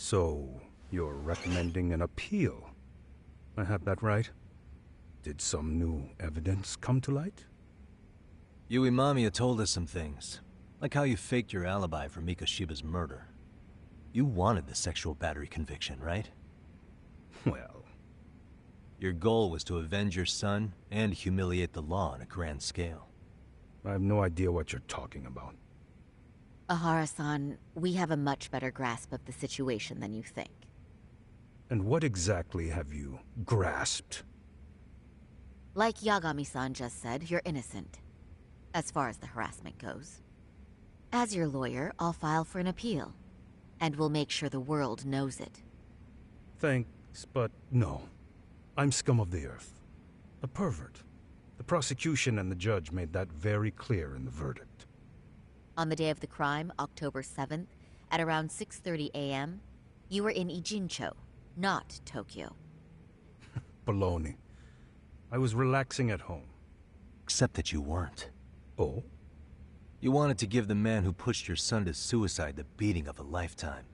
So, you're recommending an appeal? I have that right? Did some new evidence come to light? Yui Mamiya told us some things, like how you faked your alibi for Mikoshiba's murder. You wanted the sexual battery conviction, right? Well... Your goal was to avenge your son and humiliate the law on a grand scale. I have no idea what you're talking about. Ahara-san, we have a much better grasp of the situation than you think. And what exactly have you grasped? Like Yagami-san just said, you're innocent, as far as the harassment goes. As your lawyer, I'll file for an appeal, and we'll make sure the world knows it. Thanks, but no. I'm scum of the earth. A pervert. The prosecution and the judge made that very clear in the verdict. On the day of the crime, October 7th, at around 6:30 a.m., you were in Ijincho, not Tokyo. Baloney. I was relaxing at home. Except that you weren't. Oh? You wanted to give the man who pushed your son to suicide the beating of a lifetime.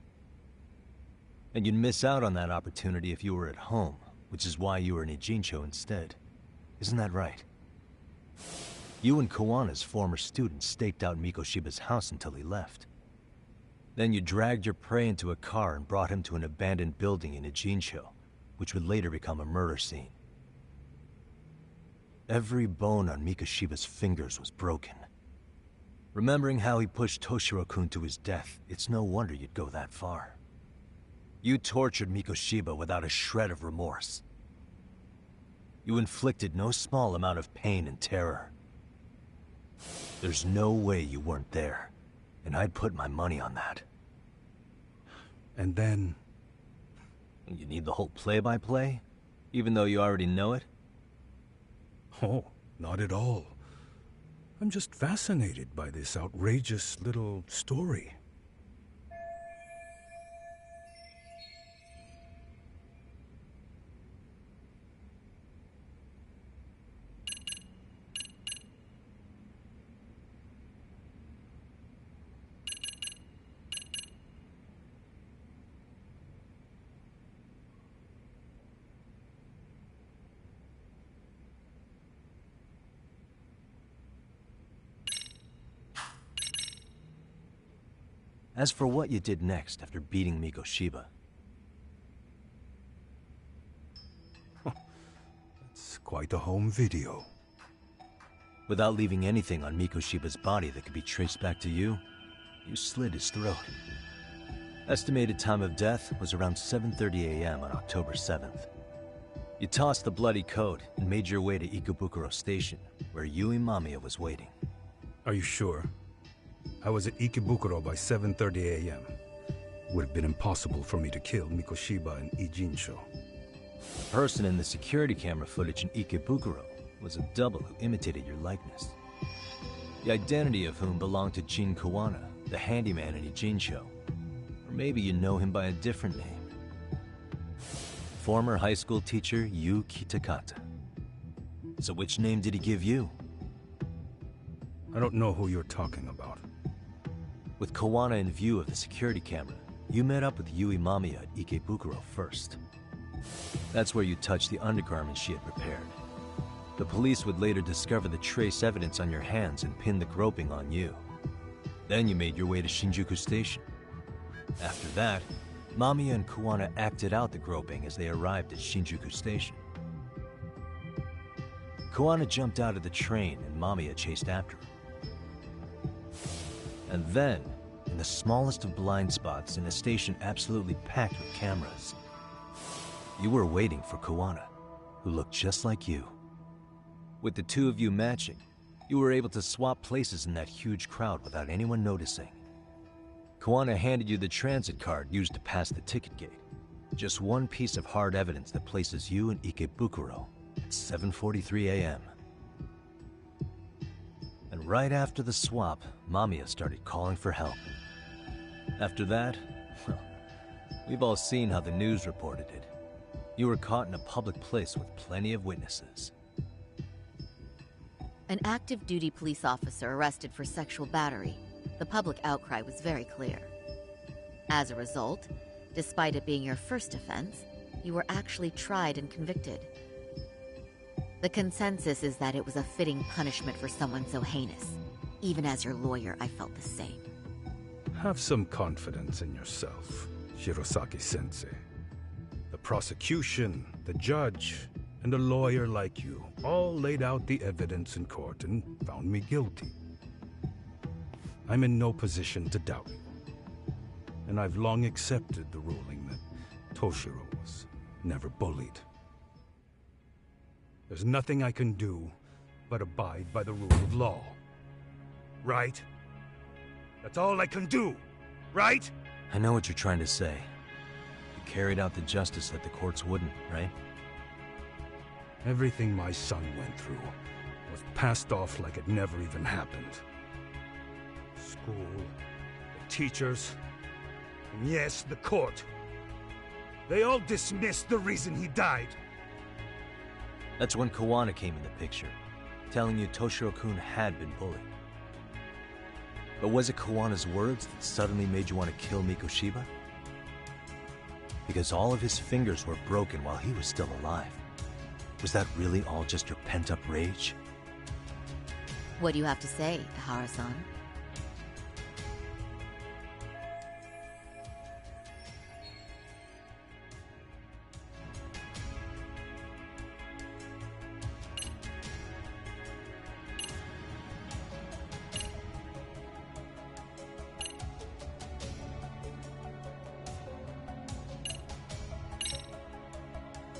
And you'd miss out on that opportunity if you were at home, which is why you were in Ijincho instead. Isn't that right? You and Kawana's former student staked out Mikoshiba's house until he left. Then you dragged your prey into a car and brought him to an abandoned building in Ijincho, which would later become a murder scene. Every bone on Mikoshiba's fingers was broken. Remembering how he pushed Toshiro-kun to his death, it's no wonder you'd go that far. You tortured Mikoshiba without a shred of remorse. You inflicted no small amount of pain and terror. There's no way you weren't there, and I'd put my money on that. And then... You need the whole play-by-play, even though you already know it? Oh, not at all. I'm just fascinated by this outrageous little story. As for what you did next after beating Mikoshiba... It's quite a home video. Without leaving anything on Mikoshiba's body that could be traced back to you, you slit his throat. Estimated time of death was around 7:30 a.m. on October 7th. You tossed the bloody coat and made your way to Ikebukuro Station, where Yui Mamiya was waiting. Are you sure? I was at Ikebukuro by 7:30 a.m. Would have been impossible for me to kill Mikoshiba in Ijincho. The person in the security camera footage in Ikebukuro was a double who imitated your likeness. The identity of whom belonged to Jin Kawana, the handyman in Ijincho. Or maybe you know him by a different name. Former high school teacher Yu Kitakata. So which name did he give you? I don't know who you're talking about. With Kawana in view of the security camera, you met up with Yui Mamiya at Ikebukuro first. That's where you touched the undergarments she had prepared. The police would later discover the trace evidence on your hands and pin the groping on you. Then you made your way to Shinjuku Station. After that, Mamiya and Kawana acted out the groping as they arrived at Shinjuku Station. Kawana jumped out of the train and Mamiya chased after her. And then, in the smallest of blind spots in a station absolutely packed with cameras, you were waiting for Kawana, who looked just like you. With the two of you matching, you were able to swap places in that huge crowd without anyone noticing. Kawana handed you the transit card used to pass the ticket gate. Just one piece of hard evidence that places you in Ikebukuro at 7:43 a.m. And right after the swap, Mamiya started calling for help. After that, well, we've all seen how the news reported it. You were caught in a public place with plenty of witnesses. An active duty police officer arrested for sexual battery. The public outcry was very clear. As a result, Despite it being your first offense, you were actually tried and convicted. The consensus is that it was a fitting punishment for someone so heinous. Even as your lawyer, I felt the same. Have some confidence in yourself, Shirosaki-sensei. The prosecution, the judge, and a lawyer like you all laid out the evidence in court and found me guilty. I'm in no position to doubt you. And I've long accepted the ruling that Toshiro was never bullied. There's nothing I can do but abide by the rule of law. Right? That's all I can do, right? I know what you're trying to say. You carried out the justice that the courts wouldn't, right? Everything my son went through was passed off like it never even happened. School, the teachers, and yes, the court. They all dismissed the reason he died. That's when Kawana came in the picture, telling you Toshiro-kun had been bullied. But was it Kawana's words that suddenly made you want to kill Mikoshiba? Because all of his fingers were broken while he was still alive. Was that really all just your pent-up rage? What do you have to say, Ihara-san?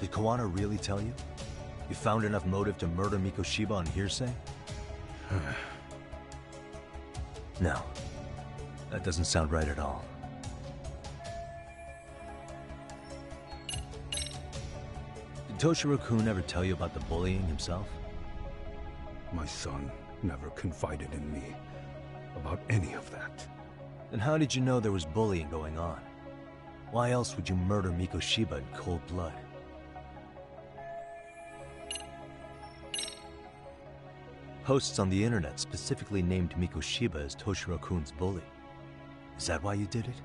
Did Kawana really tell you? You found enough motive to murder Mikoshiba on hearsay? No. That doesn't sound right at all. Did Toshiro-kun ever tell you about the bullying himself? My son never confided in me about any of that. Then how did you know there was bullying going on? Why else would you murder Mikoshiba in cold blood? Posts on the internet specifically named Mikoshiba as Toshiro-kun's bully. Is that why you did it?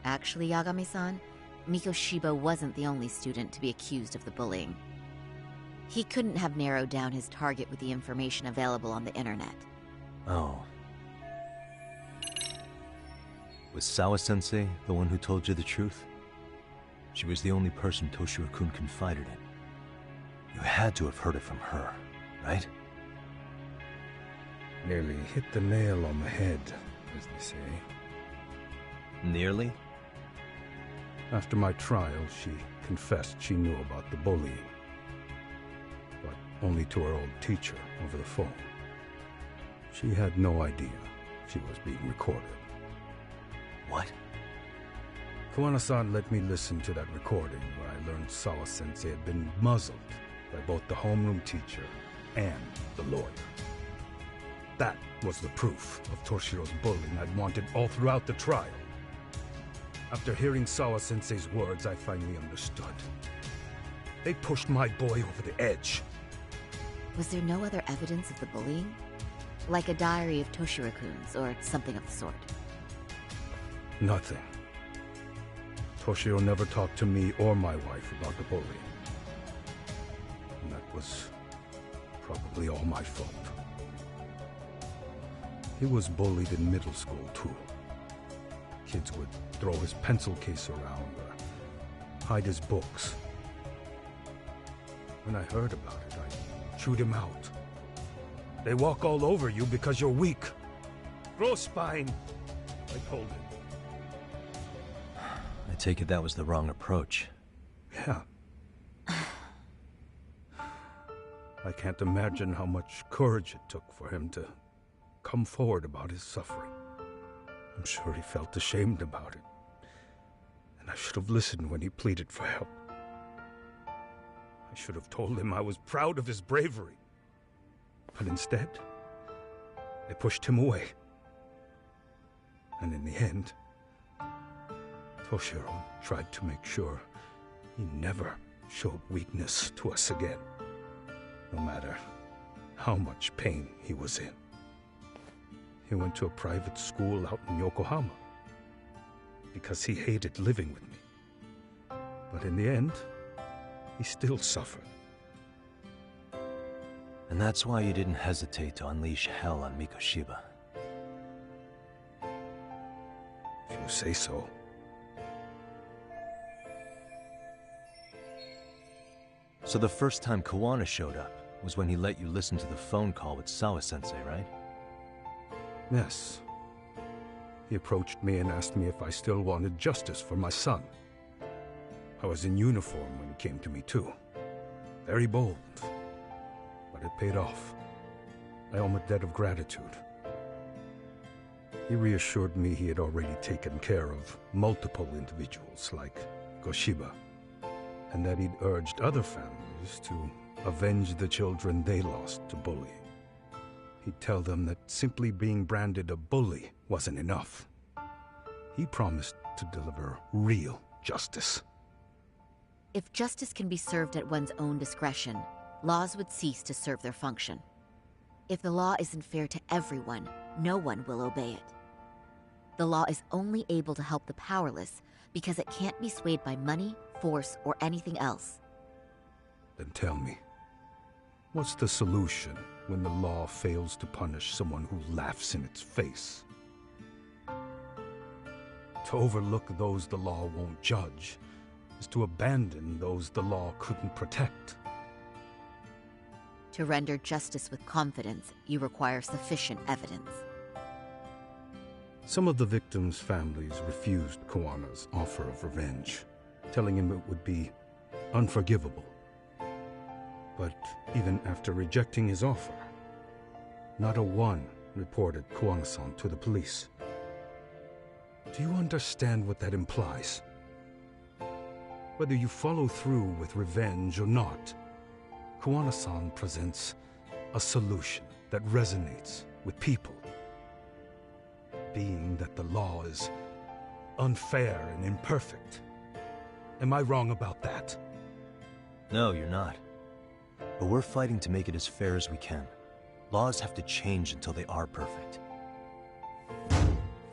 Actually, Yagami-san, Mikoshiba wasn't the only student to be accused of the bullying. He couldn't have narrowed down his target with the information available on the internet. Oh. Was Sawa-sensei the one who told you the truth? She was the only person Toshiro-kun confided in. You had to have heard it from her, right? Nearly hit the nail on the head, as they say. Nearly? After my trial, she confessed she knew about the bullying. But only to her old teacher over the phone. She had no idea she was being recorded. What? Kawana-san let me listen to that recording where I learned Sawa-sensei had been muzzled by both the homeroom teacher and the lawyer. That was the proof of Toshiro's bullying I'd wanted all throughout the trial. After hearing Sawa-sensei's words, I finally understood. They pushed my boy over the edge. Was there no other evidence of the bullying? Like a diary of Toshiro-kun's or something of the sort? Nothing. Toshiro never talked to me or my wife about the bullying. And that was probably all my fault. He was bullied in middle school, too. Kids would throw his pencil case around or hide his books. When I heard about it, I chewed him out. They walk all over you because you're weak. Grow spine, I told him. I take it that was the wrong approach. Yeah. I can't imagine how much courage it took for him to come forward about his suffering. I'm sure he felt ashamed about it. And I should have listened when he pleaded for help. I should have told him I was proud of his bravery. But instead, I pushed him away. And in the end, Toshiro tried to make sure he never showed weakness to us again, no matter how much pain he was in. He went to a private school out in Yokohama. because he hated living with me. But in the end, he still suffered. And that's why you didn't hesitate to unleash hell on Mikoshiba. If you say so. So the first time Kuwana showed up was when he let you listen to the phone call with Sawa-sensei, right? Yes. He approached me and asked me if I still wanted justice for my son. I was in uniform when he came to me too. Very bold. But it paid off. I owe him a debt of gratitude. He reassured me he had already taken care of multiple individuals like Goshiba, and that he'd urged other families to avenge the children they lost to bullying. He'd tell them that simply being branded a bully wasn't enough. He promised to deliver real justice. If justice can be served at one's own discretion, laws would cease to serve their function. If the law isn't fair to everyone, no one will obey it. The law is only able to help the powerless because it can't be swayed by money, force, or anything else. Then tell me, what's the solution when the law fails to punish someone who laughs in its face? To overlook those the law won't judge is to abandon those the law couldn't protect. To render justice with confidence, you require sufficient evidence. Some of the victims' families refused Kuwana's offer of revenge, telling him it would be unforgivable. But even after rejecting his offer, not a one reported Kuwana-san to the police. Do you understand what that implies? Whether you follow through with revenge or not, Kuwana-san presents a solution that resonates with people. Being that the law is unfair and imperfect. Am I wrong about that? No, you're not. But we're fighting to make it as fair as we can. Laws have to change until they are perfect.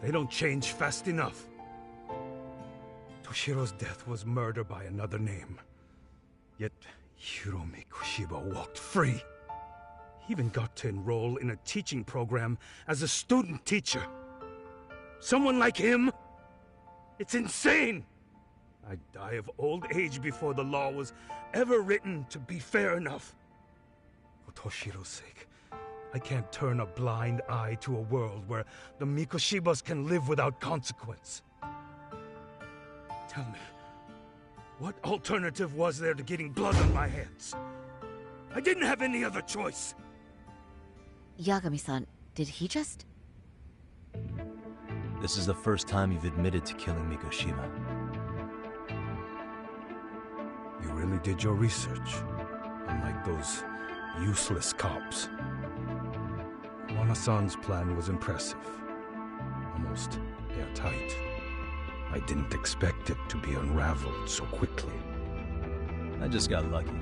They don't change fast enough. Toshiro's death was murder by another name. Yet Hiromi Koshiba walked free. He even got to enroll in a teaching program as a student teacher. Someone like him? It's insane! I'd die of old age before the law was ever written to be fair enough. For Toshiro's sake, I can't turn a blind eye to a world where the Mikoshibas can live without consequence. Tell me, what alternative was there to getting blood on my hands? I didn't have any other choice. Yagami-san, did he just... This is the first time you've admitted to killing Mikoshiba. You really did your research, unlike those useless cops. Kuwana-san's plan was impressive, almost airtight. I didn't expect it to be unraveled so quickly. I just got lucky.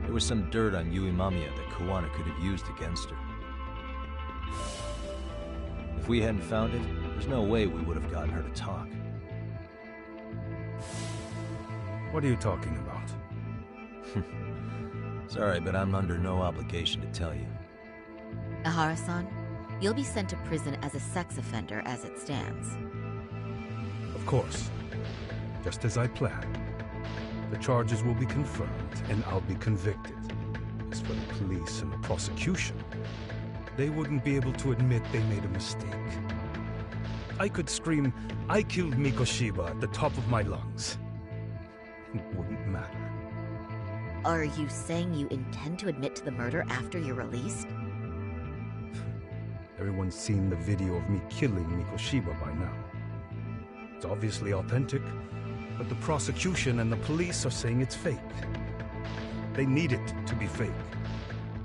There was some dirt on Yui Mamiya that Kuwana could have used against her. If we hadn't found it, there's no way we would have gotten her to talk. What are you talking about? Sorry, but I'm under no obligation to tell you. Ahara-san, you'll be sent to prison as a sex offender as it stands. Of course. Just as I planned. The charges will be confirmed, and I'll be convicted. As for the police and the prosecution, they wouldn't be able to admit they made a mistake. I could scream, "I killed Mikoshiba" at the top of my lungs. It wouldn't matter. Are you saying you intend to admit to the murder after you're released? Everyone's seen the video of me killing Mikoshiba by now. It's obviously authentic, but the prosecution and the police are saying it's fake. They need it to be fake.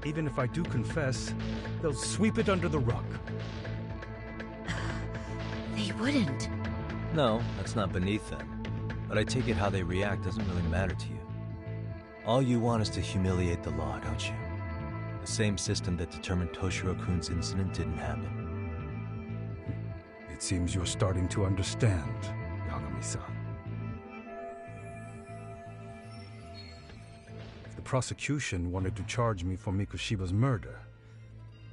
Even if I do confess, they'll sweep it under the rug. They wouldn't. No, that's not beneath them. But I take it how they react doesn't really matter to you. All you want is to humiliate the law, don't you? The same system that determined Toshiro-kun's incident didn't happen. It seems you're starting to understand, Yagami. Yagami-san. If the prosecution wanted to charge me for Mikoshiba's murder,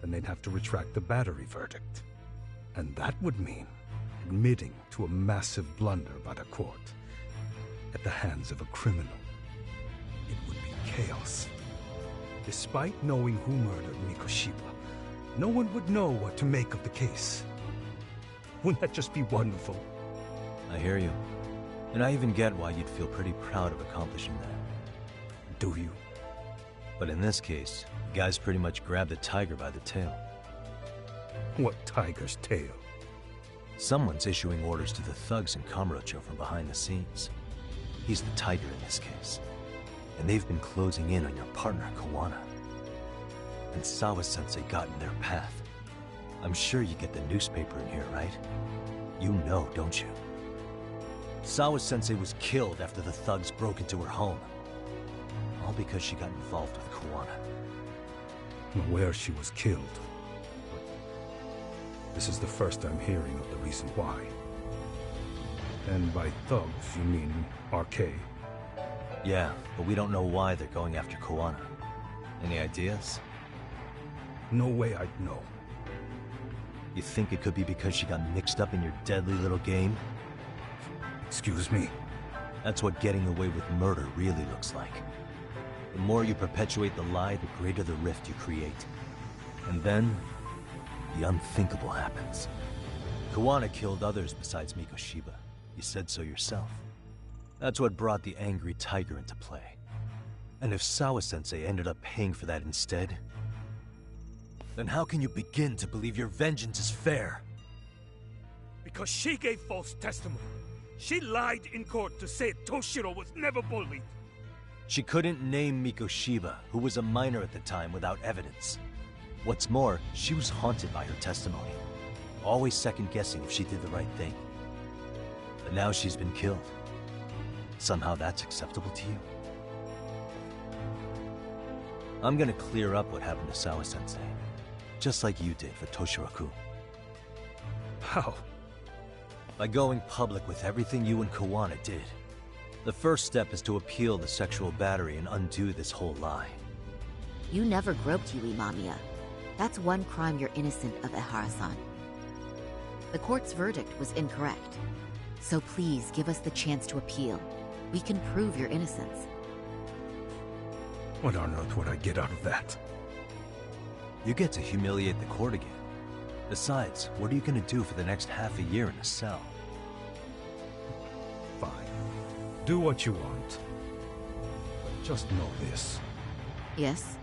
then they'd have to retract the battery verdict. And that would mean admitting to a massive blunder by the court at the hands of a criminal. It would be chaos. Despite knowing who murdered Mikoshiba, no one would know what to make of the case. Wouldn't that just be wonderful? I hear you. And I even get why you'd feel pretty proud of accomplishing that. Do you? But in this case, the guys pretty much grabbed the tiger by the tail. What tiger's tail? Someone's issuing orders to the thugs in Kamurocho from behind the scenes. He's the tiger in this case. And they've been closing in on your partner, Kawana. And Sawa-sensei got in their path. I'm sure you get the newspaper in here, right? You know, don't you? Sawa-sensei was killed after the thugs broke into her home. All because she got involved with Kawana. I'm aware she was killed. This is the first I'm hearing of the reason why. And by thugs, you mean RK? Yeah, but we don't know why they're going after Kawana. Any ideas? No way I'd know. You think it could be because she got mixed up in your deadly little game? Excuse me? That's what getting away with murder really looks like. The more you perpetuate the lie, the greater the rift you create. And then, the unthinkable happens. Kawana killed others besides Mikoshiba. You said so yourself. That's what brought the angry tiger into play. And if Sawa-sensei ended up paying for that instead, then how can you begin to believe your vengeance is fair? Because she gave false testimony. She lied in court to say Toshiro was never bullied. She couldn't name Mikoshiba, who was a minor at the time, without evidence. What's more, she was haunted by her testimony, always second-guessing if she did the right thing. But now she's been killed. Somehow that's acceptable to you? I'm gonna clear up what happened to Sawa-sensei, just like you did for Toshiro-kun. How? By going public with everything you and Kawana did. The first step is to appeal the sexual battery and undo this whole lie. You never groped Yui Mamiya. That's one crime you're innocent of, Ehara-san. The court's verdict was incorrect. So please give us the chance to appeal. We can prove your innocence. What on earth would I get out of that? You get to humiliate the court again. Besides, what are you gonna do for the next half a year in a cell? Fine. Do what you want. But just know this. Yes?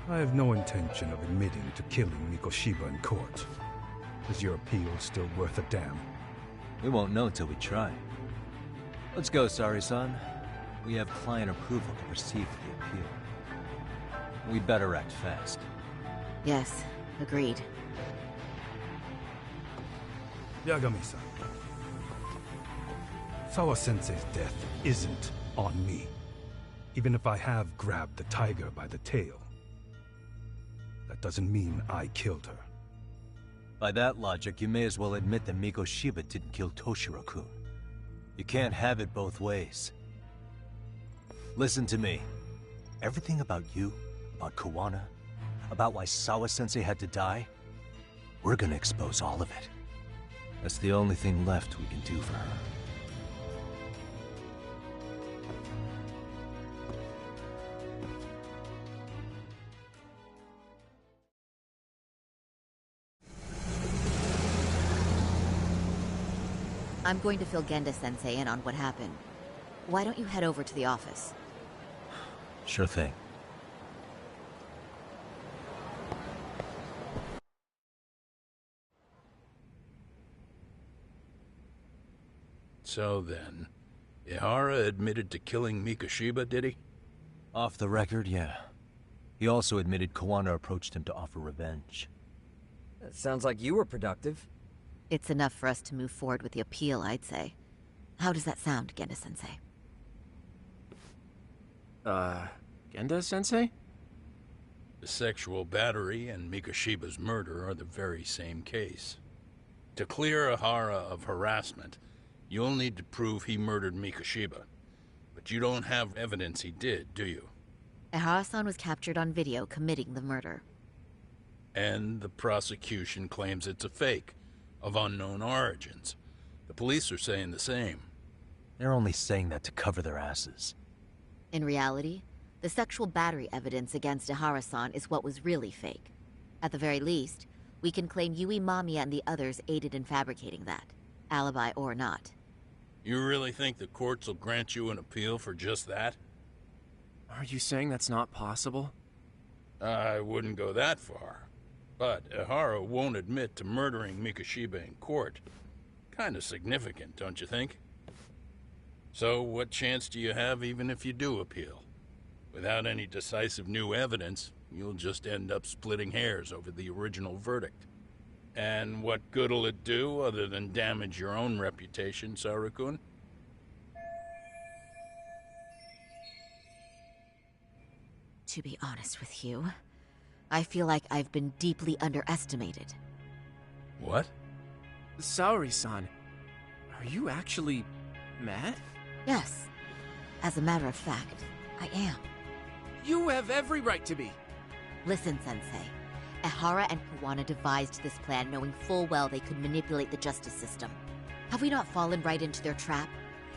I have no intention of admitting to killing Mikoshiba in court. Is your appeal still worth a damn? We won't know till we try. Let's go, Sari-san. We have client approval to proceed with the appeal. We better act fast. Yes, agreed. Yagami-san. Sawa-sensei's death isn't on me. Even if I have grabbed the tiger by the tail. That doesn't mean I killed her. By that logic, you may as well admit that Mikoshiba didn't kill Toshiro-kun. You can't have it both ways. Listen to me. Everything about you, about Kawana, about why Sawa-sensei had to die, we're gonna expose all of it. That's the only thing left we can do for her. I'm going to fill Genda-sensei in on what happened. Why don't you head over to the office? Sure thing. So then, Ehara admitted to killing Mikoshiba, did he? Off the record, yeah. He also admitted Kawana approached him to offer revenge. That sounds like you were productive. It's enough for us to move forward with the appeal, I'd say. How does that sound, Genda-sensei? Genda-sensei? The sexual battery and Mikoshiba's murder are the very same case. To clear Ehara of harassment, You'll need to prove he murdered Mikoshiba. But you don't have evidence he did, do you? Ehara-san was captured on video committing the murder. And the prosecution claims it's a fake, of unknown origins. The police are saying the same. They're only saying that to cover their asses. In reality, the sexual battery evidence against Ehara-san is what was really fake. At the very least, we can claim Yui Mamiya and the others aided in fabricating that, alibi or not. You really think the courts will grant you an appeal for just that? Are you saying that's not possible? I wouldn't go that far. But Ehara won't admit to murdering Mikoshiba in court. Kinda significant, don't you think? So what chance do you have even if you do appeal? Without any decisive new evidence, you'll just end up splitting hairs over the original verdict. And what good'll it do other than damage your own reputation, Saru-kun? To be honest with you, I feel like I've been deeply underestimated. What? Saori-san, are you actually mad? Yes. As a matter of fact, I am. You have every right to be. Listen, Sensei. Ehara and Kawana devised this plan knowing full well they could manipulate the justice system. Have we not fallen right into their trap?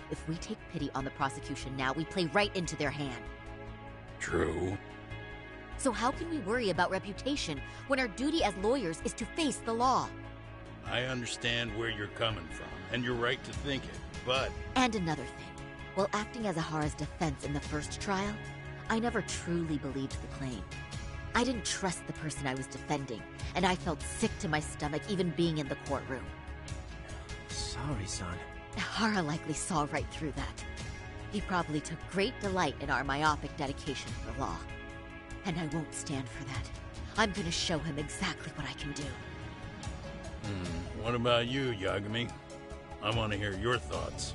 If we take pity on the prosecution now, we play right into their hand. True. So how can we worry about reputation when our duty as lawyers is to face the law? I understand where you're coming from, and you're right to think it, but... And another thing. While acting as Ehara's defense in the first trial, I never truly believed the claim. I didn't trust the person I was defending, and I felt sick to my stomach even being in the courtroom. Saori-san. Ehara likely saw right through that. He probably took great delight in our myopic dedication to the law. And I won't stand for that. I'm gonna show him exactly what I can do. What about you, Yagami? I want to hear your thoughts.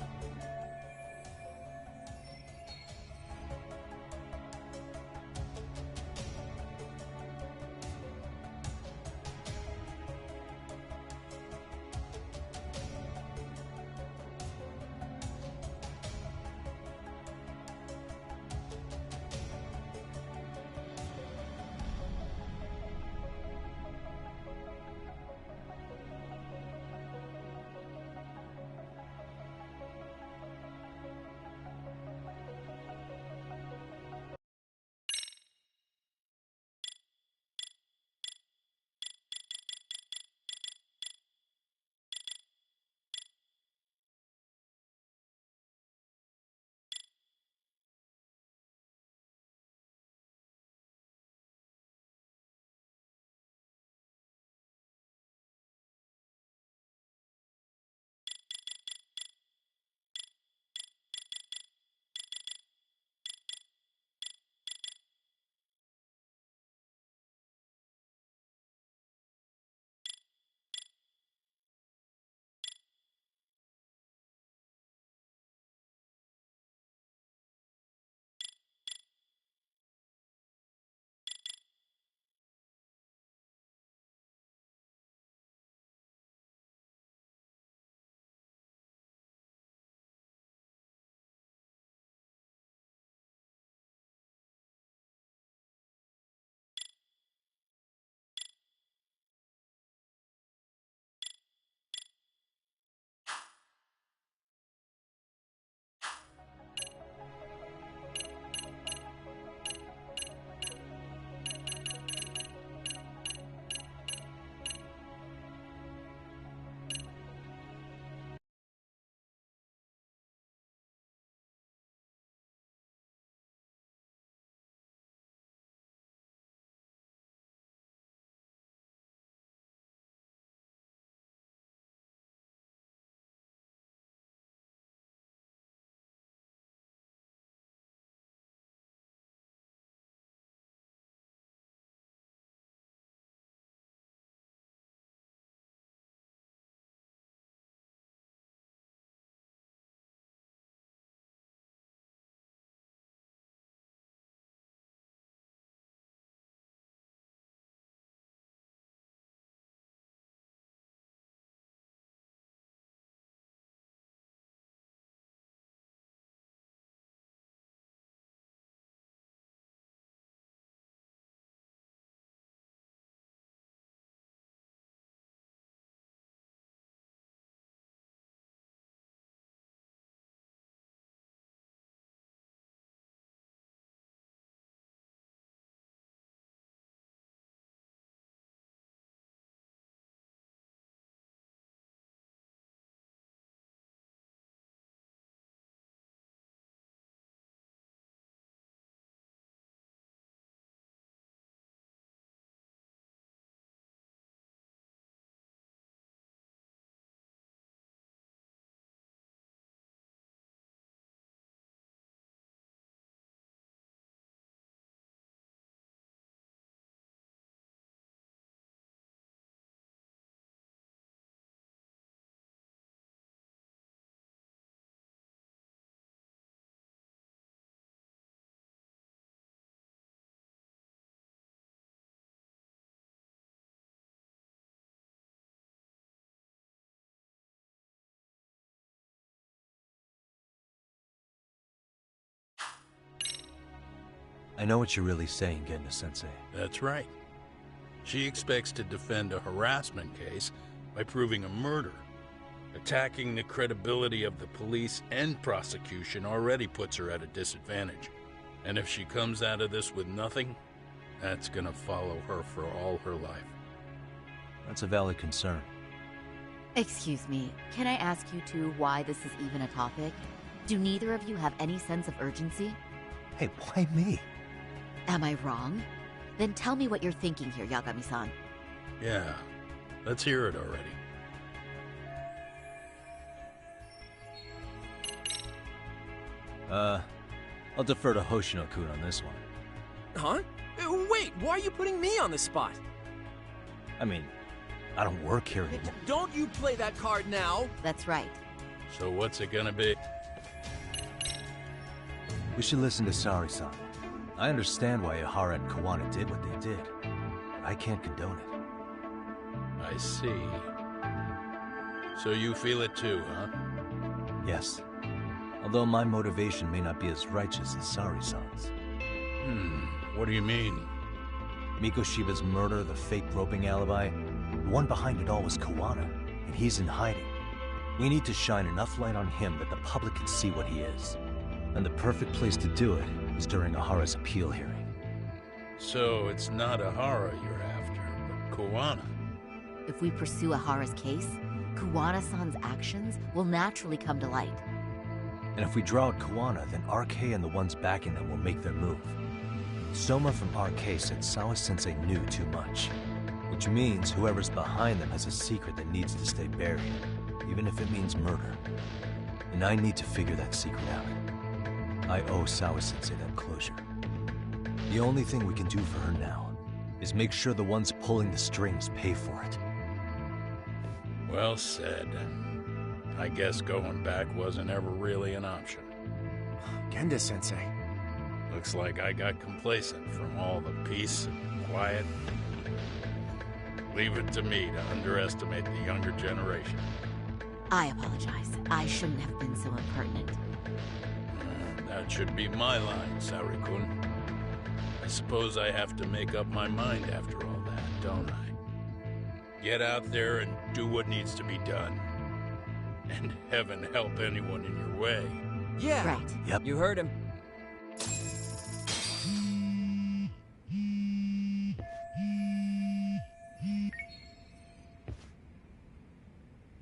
I know what you're really saying, Genda-sensei. That's right. She expects to defend a harassment case by proving a murder. Attacking the credibility of the police and prosecution already puts her at a disadvantage. And if she comes out of this with nothing, that's gonna follow her for all her life. That's a valid concern. Excuse me, can I ask you two why this is even a topic? Do neither of you have any sense of urgency? Hey, why me? Am I wrong? Then tell me what you're thinking here, Yagami-san. Yeah, let's hear it already. I'll defer to Hoshino-kun on this one. Huh? Wait, why are you putting me on the spot? I mean, I don't work here anymore. Don't you play that card now! That's right. So what's it gonna be? We should listen to Saori-san. I understand why Ihara and Kawana did what they did, but I can't condone it. I see. So you feel it too, huh? Yes. Although my motivation may not be as righteous as Saori-san's. What do you mean? Mikoshiba's murder, the fake groping alibi, the one behind it all was Kawana, and he's in hiding. We need to shine enough light on him that the public can see what he is. And the perfect place to do it is during Ihara's appeal hearing. So it's not Ihara you're after, but Kawana. If we pursue Ihara's case, Kawana-san's actions will naturally come to light. And if we draw out Kawana, then RK and the ones backing them will make their move. Soma from RK said Sawa-sensei knew too much, which means whoever's behind them has a secret that needs to stay buried, even if it means murder. And I need to figure that secret out. I owe Sawa-sensei that closure. The only thing we can do for her now is make sure the ones pulling the strings pay for it. Well said. I guess going back wasn't ever really an option. Genda-sensei. Looks like I got complacent from all the peace and quiet. Leave it to me to underestimate the younger generation. I apologize. I shouldn't have been so impertinent. That should be my line, Saori-kun. I suppose I have to make up my mind after all that, don't I? Get out there and do what needs to be done. And heaven help anyone in your way. Yeah! Right. Yep. You heard him.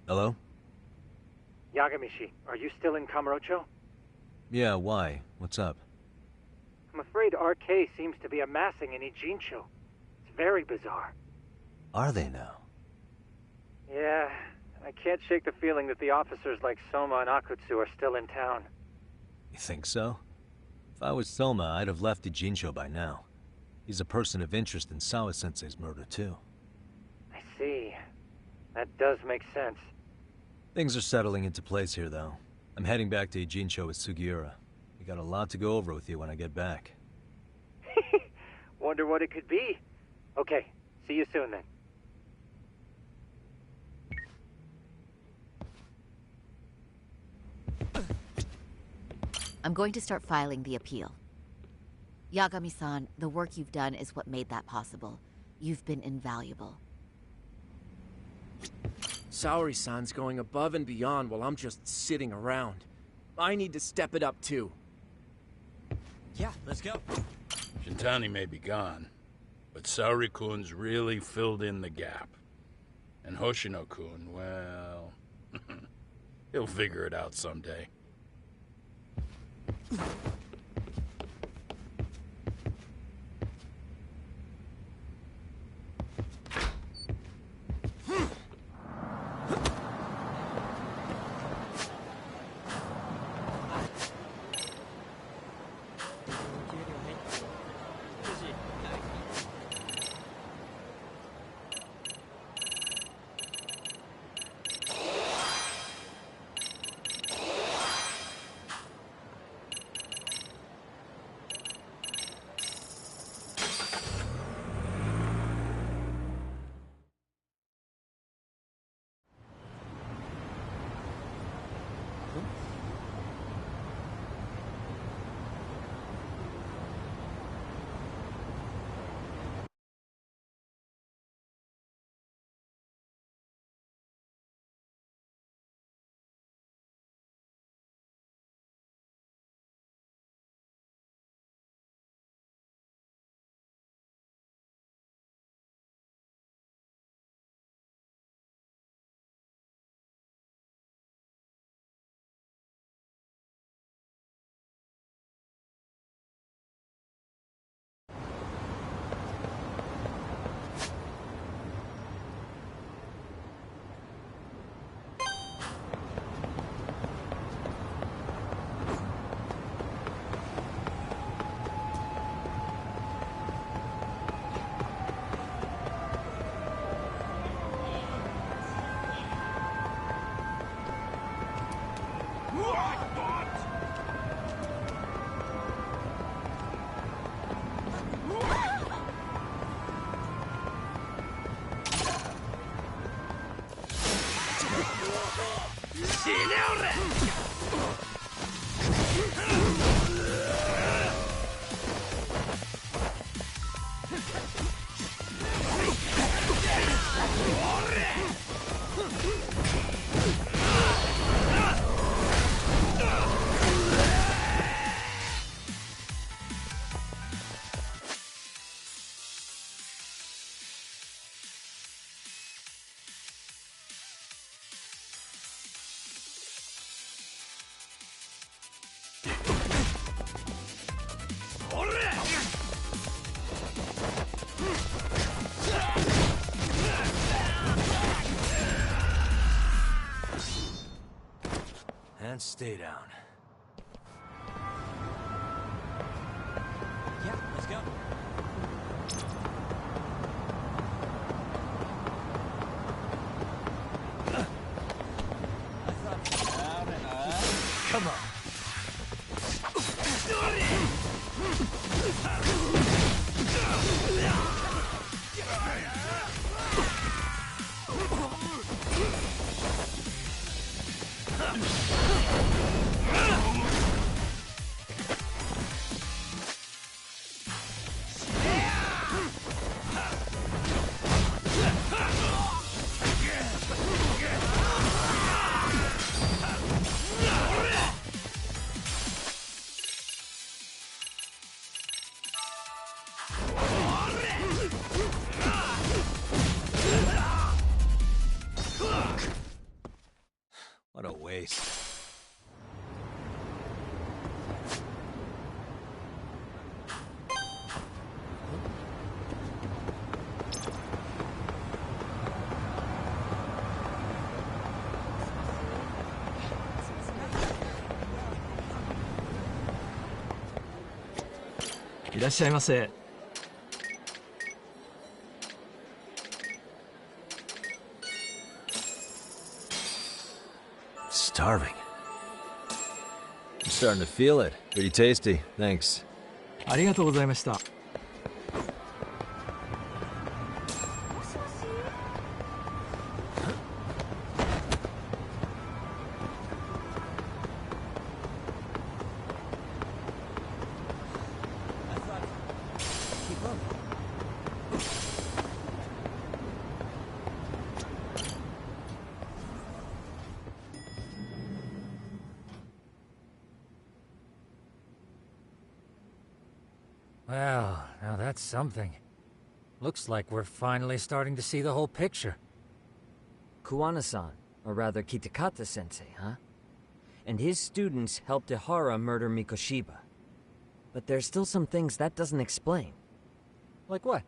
Hello? Yagamishi, are you still in Kamurocho? Yeah, why? What's up? I'm afraid RK seems to be amassing in Ijincho. It's very bizarre. Are they now? Yeah, I can't shake the feeling that the officers like Soma and Akutsu are still in town. You think so? If I was Soma, I'd have left Ijincho by now. He's a person of interest in Sawa-sensei's murder, too. I see. That does make sense. Things are settling into place here, though. I'm heading back to Ijincho with Sugiura. We got a lot to go over with you when I get back. Wonder what it could be. Okay, see you soon then. I'm going to start filing the appeal. Yagami-san, the work you've done is what made that possible. You've been invaluable. Saori-san's going above and beyond while I'm just sitting around. I need to step it up too. Yeah, let's go. Shintani may be gone, but Saori-kun's really filled in the gap. And Hoshino-kun, well, he'll figure it out someday. And stay down. Yeah, let's go. Come on. What a waste. Starving. I'm starting to feel it. Pretty tasty. Thanks. ありがとうございました。Well, now that's something. Looks like we're finally starting to see the whole picture. Kuwana-san, or rather Kitakata-sensei, huh? And his students helped Ihara murder Mikoshiba. But there's still some things that doesn't explain. Like what?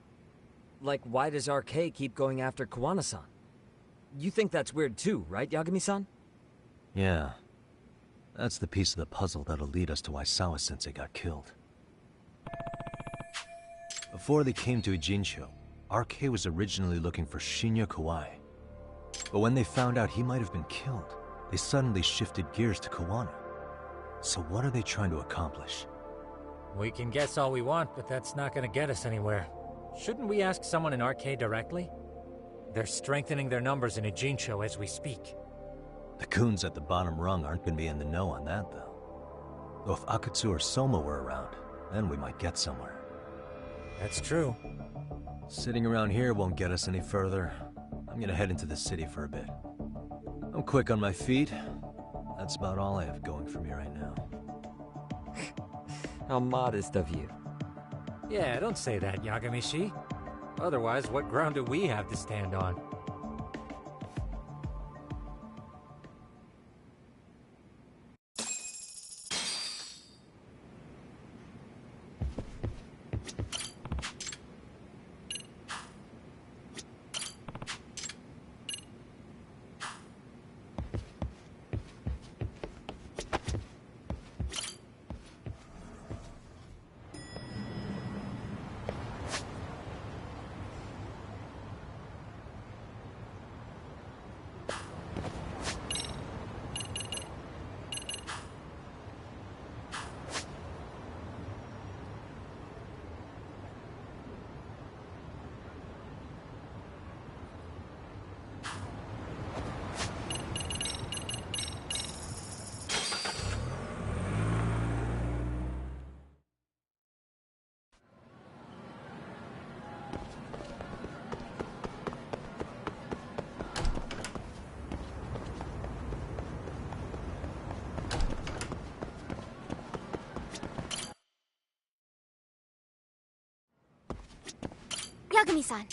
Like, why does RK keep going after Kuwana-san? You think that's weird too, right, Yagami-san? Yeah. That's the piece of the puzzle that'll lead us to why Sawa-sensei got killed. Before they came to Ijincho, RK was originally looking for Shinya Kawai. But when they found out he might have been killed, they suddenly shifted gears to Kuwana. So what are they trying to accomplish? We can guess all we want, but that's not gonna get us anywhere. Shouldn't we ask someone in RK directly? They're strengthening their numbers in Ijincho as we speak. The goons at the bottom rung aren't gonna be in the know on that, though. Though if Akatsu or Soma were around, then we might get somewhere. That's true. Sitting around here won't get us any further. I'm gonna head into the city for a bit. I'm quick on my feet. That's about all I have going for me right now. How modest of you. Yeah, don't say that, Yagami-shi. Otherwise, what ground do we have to stand on? Yagami-san.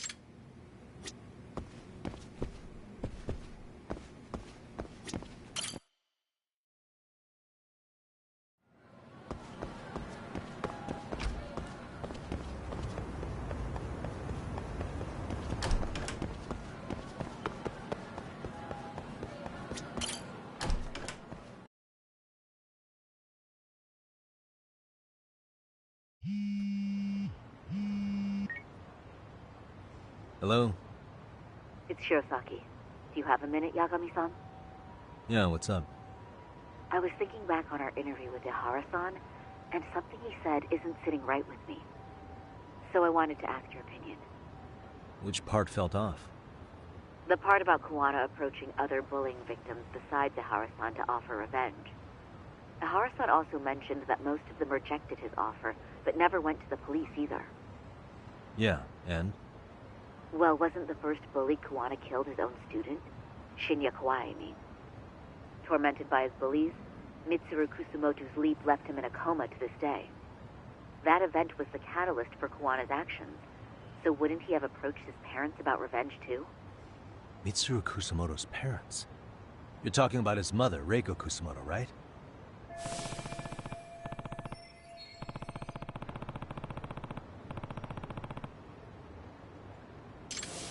Hello? It's Shirosaki. Do you have a minute, Yagami-san? Yeah, what's up? I was thinking back on our interview with Ihara-san, and something he said isn't sitting right with me. So I wanted to ask your opinion. Which part felt off? The part about Kuwana approaching other bullying victims besides Ihara-san to offer revenge. Ihara-san also mentioned that most of them rejected his offer, but never went to the police either. Yeah, and? Well, wasn't the first bully Kuwana killed his own student? Shinya Kawai, I mean. Tormented by his bullies, Mitsuru Kusumoto's leap left him in a coma to this day. That event was the catalyst for Kuwana's actions, so wouldn't he have approached his parents about revenge too? Mitsuru Kusumoto's parents? You're talking about his mother, Reiko Kusumoto, right?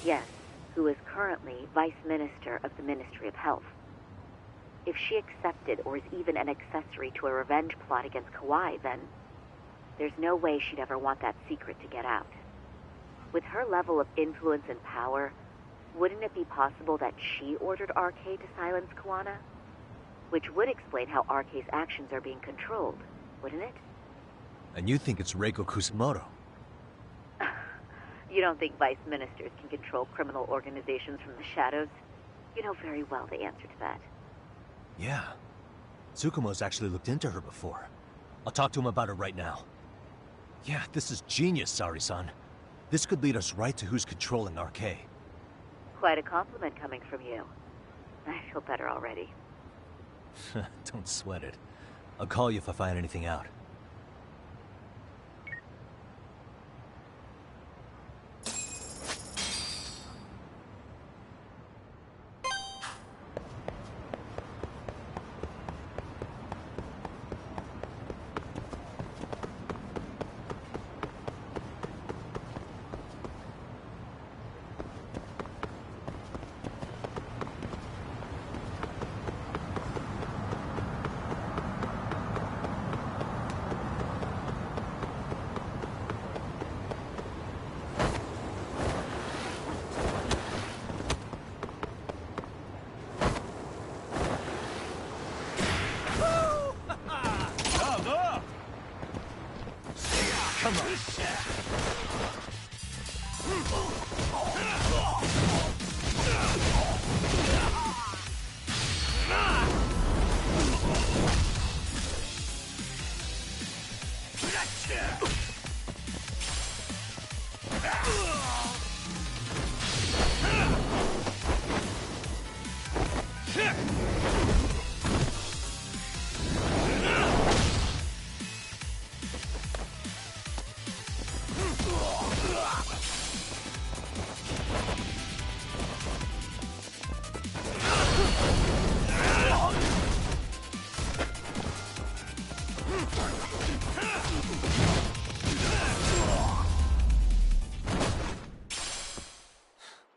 Yes, who is currently Vice Minister of the Ministry of Health. If she accepted or is even an accessory to a revenge plot against Kawai, then there's no way she'd ever want that secret to get out. With her level of influence and power, wouldn't it be possible that she ordered RK to silence Kuwana? Which would explain how RK's actions are being controlled, wouldn't it? And you think it's Reiko Kusumoto? You don't think vice ministers can control criminal organizations from the shadows? You know very well the answer to that. Yeah. Tsukumo's actually looked into her before. I'll talk to him about it right now. Yeah, this is genius, Sari-san. This could lead us right to who's controlling RK. Quite a compliment coming from you. I feel better already. Don't sweat it. I'll call you if I find anything out. Come on.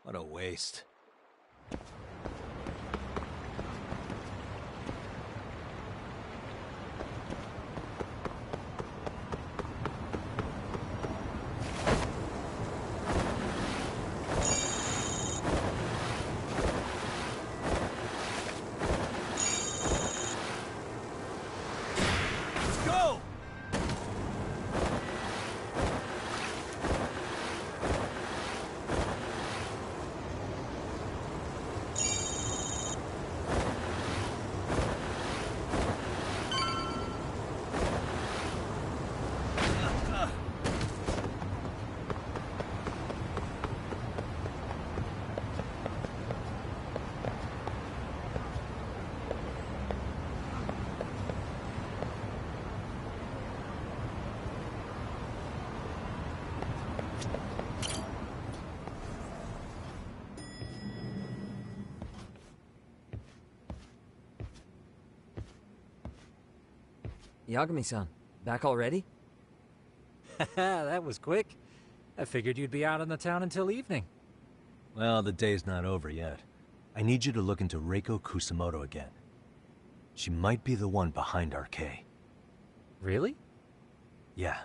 What a waste. Yagami-san, back already? That was quick. I figured you'd be out in the town until evening. Well, the day's not over yet. I need you to look into Reiko Kusamoto again. She might be the one behind RK. Really? Yeah.